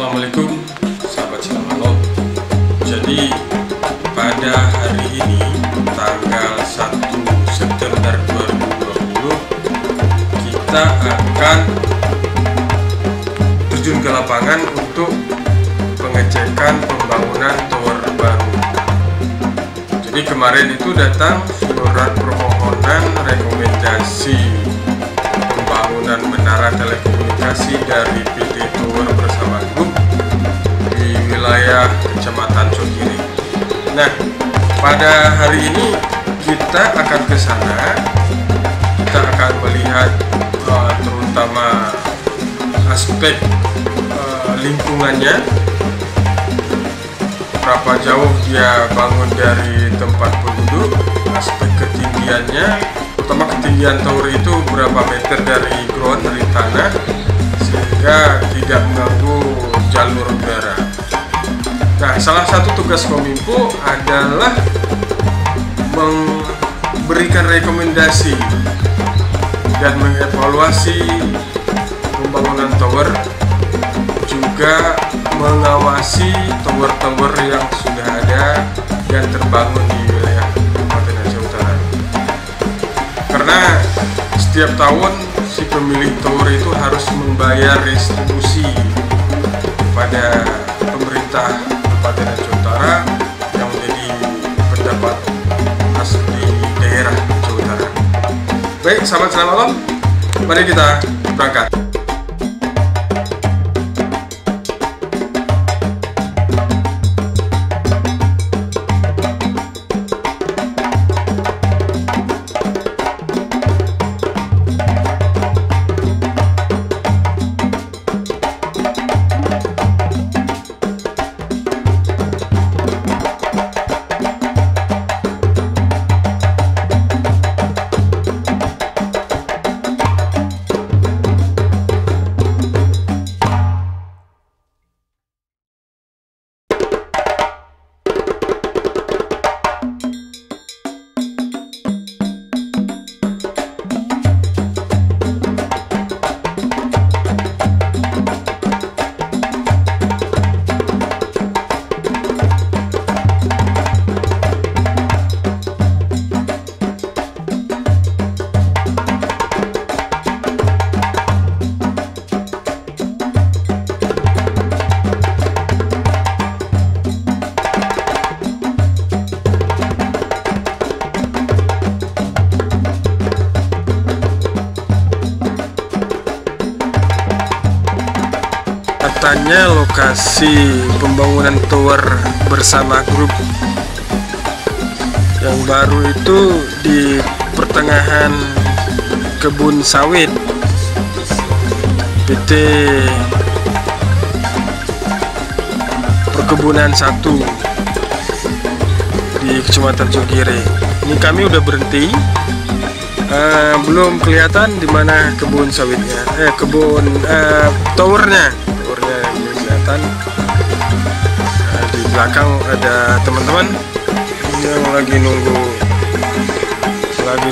Assalamualaikum sahabat Shalom. Jadi pada hari ini tanggal 1 September 2020 kita akan terjun ke lapangan untuk pengecekan pembangunan tower baru. Jadi kemarin itu datang surat permohonan rekomendasi pembangunan menara telekomunikasi dari PT Tower Bersama Group di wilayah Kecamatan Cogiri. Nah, pada hari ini kita akan ke sana. Kita akan melihat terutama aspek lingkungannya, berapa jauh dia bangun dari tempat penduduk, aspek ketinggiannya, terutama ketinggian tower itu berapa meter dari ground, dari tanah, sehingga tidak mengganggu jalur udara. Nah, salah satu tugas Kominfo adalah memberikan rekomendasi dan mengevaluasi pembangunan tower, juga mengawasi tower-tower yang sudah ada dan terbangun di wilayah Kabupaten Aceh Utara. Karena setiap tahun si pemilik tower itu harus membayar restitusi kepada pemerintah Kabupaten Aceh Utara yang menjadi pendapat asli daerah Aceh Utara. Baik, sahabat selamat malam, mari kita berangkat. Katanya lokasi pembangunan tower Bersama Group yang baru itu di pertengahan kebun sawit PT Perkebunan 1 di Kecamatan Cogiri. Ini kami udah berhenti, belum kelihatan di mana kebun sawitnya, towernya kelihatan. Di belakang ada teman-teman yang lagi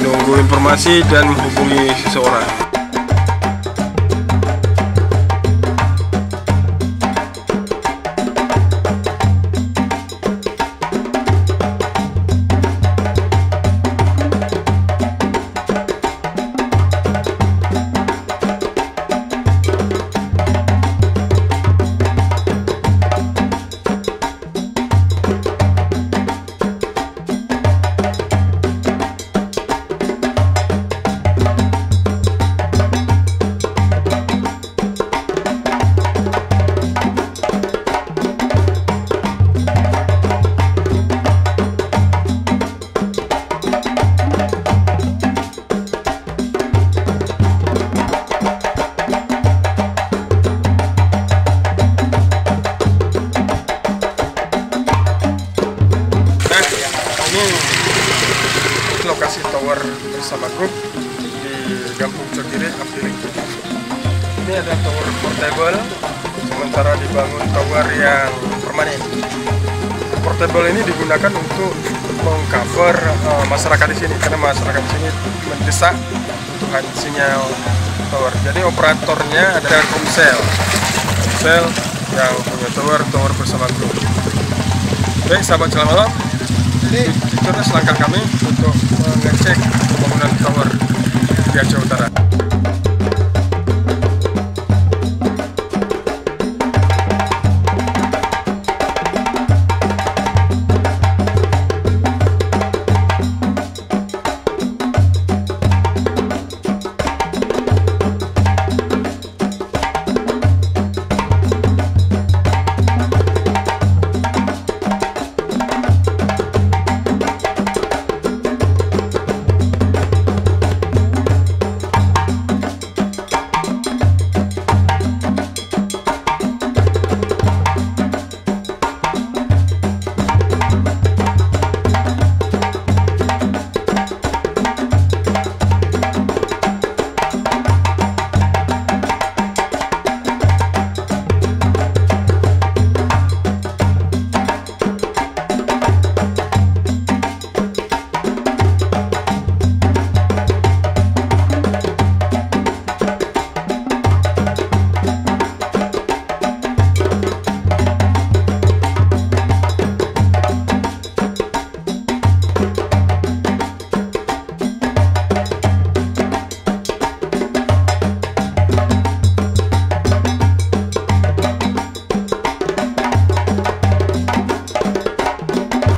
nunggu informasi dan menghubungi seseorang. Lokasi tower Bersama Group di Kampung Cogiri, Apiling. Ini ada tower portable, sementara dibangun tower yang permanen. Portable ini digunakan untuk mengcover masyarakat di sini, karena masyarakat di sini mendesak untuk sinyal tower. Jadi operatornya ada Komsel yang punya tower bersama grup. Baik sahabat Jalan Malam, itulah langkah kami untuk mengecek pembangunan tower di Aceh Utara.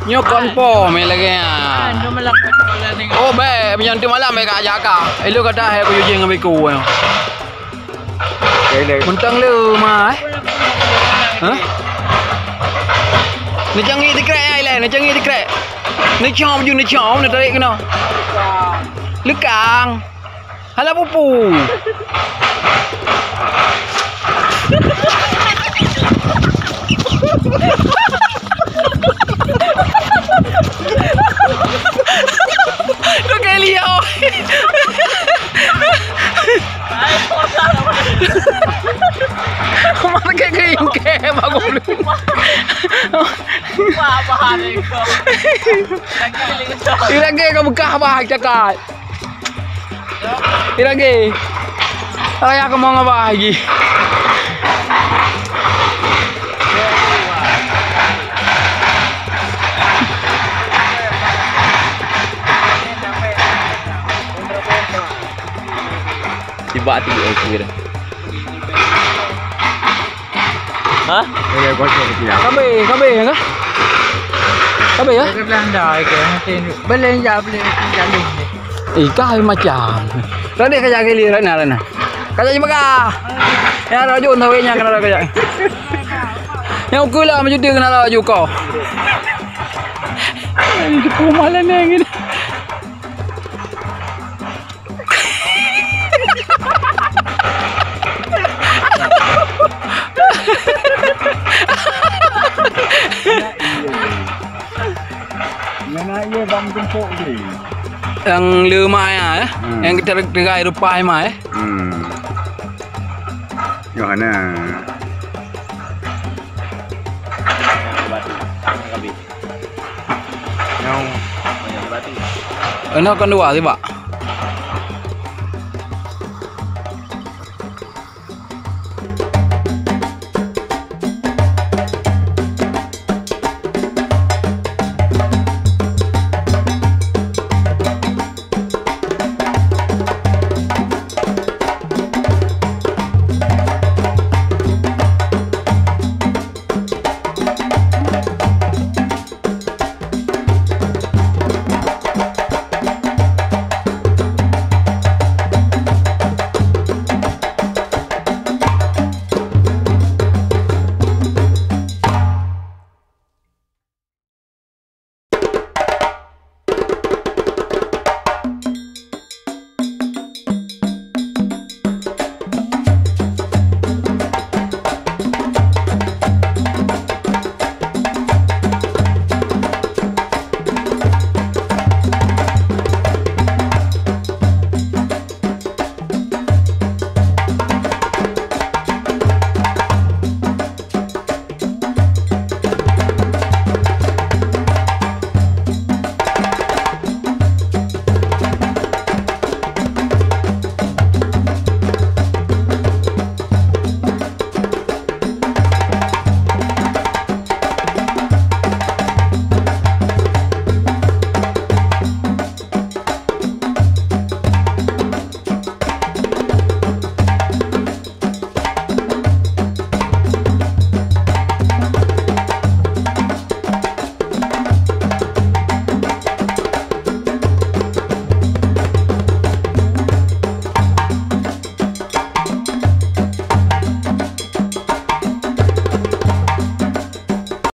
Nyokon po may lagi oh be penyanti malam mereka jaga elu kata hai ku jeng ngambil ku mentang lu mah hah ni jangi dikrek ai le ni jangi dikrek ni chom ju ni chom ni tarik kena lekang hala pupu Lo que lío. Mana kayak bagus lu. Apa hari itu? Lagi kamu bekah bah cakap. Lagi. Ayah kamu ngapa lagi? Tiba kira. Hah? Ya kosong kecil. Kabe enggak? Kabe ya? Belanda ke mesin. Belanja beli jalan ni. Kai macam. Tadi kerja kali rana. Kerja je bagah. Ya raju tawenya kena kerja. Yang ukula maju dia kena raju kau. Ini kumalan yang ini. Mana ia bang jemput ni? Yang lima ya, yang kita dengar rupa mah ya. Yohana. Enak kan dua sih pak.